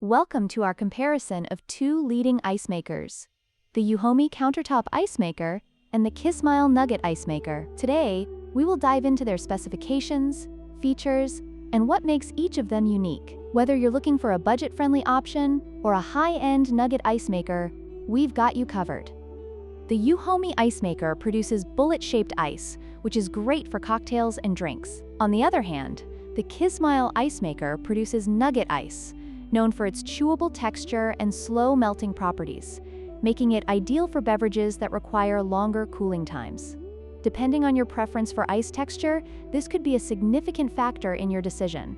Welcome to our comparison of two leading ice makers, the EUHOMY Countertop Ice Maker and the Kismile Nugget Ice Maker. Today, we will dive into their specifications, features, and what makes each of them unique. Whether you're looking for a budget-friendly option or a high-end nugget ice maker, we've got you covered. The EUHOMY Ice Maker produces bullet-shaped ice, which is great for cocktails and drinks. On the other hand, the Kismile Ice Maker produces nugget ice, known for its chewable texture and slow melting properties, making it ideal for beverages that require longer cooling times. Depending on your preference for ice texture, this could be a significant factor in your decision.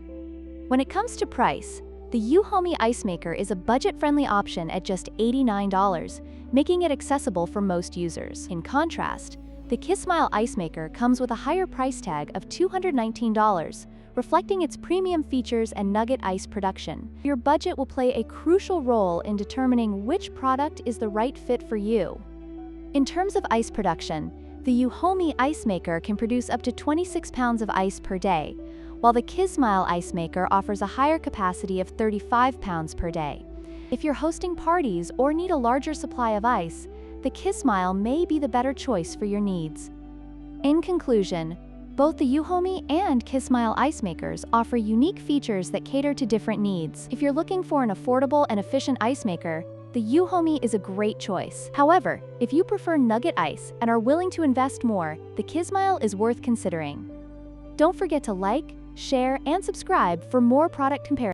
When it comes to price, the EUHOMY Ice Maker is a budget-friendly option at just $89, making it accessible for most users. In contrast, the Kismile Ice Maker comes with a higher price tag of $219, reflecting its premium features and nugget ice production. Your budget will play a crucial role in determining which product is the right fit for you. In terms of ice production, the EUHOMY Ice Maker can produce up to 26 pounds of ice per day, while the Kismile Ice Maker offers a higher capacity of 35 pounds per day. If you're hosting parties or need a larger supply of ice, the Kismile may be the better choice for your needs. In conclusion, both the EUHOMY and Kismile Ice Makers offer unique features that cater to different needs. If you're looking for an affordable and efficient ice maker, the EUHOMY is a great choice. However, if you prefer nugget ice and are willing to invest more, the Kismile is worth considering. Don't forget to like, share, and subscribe for more product comparisons.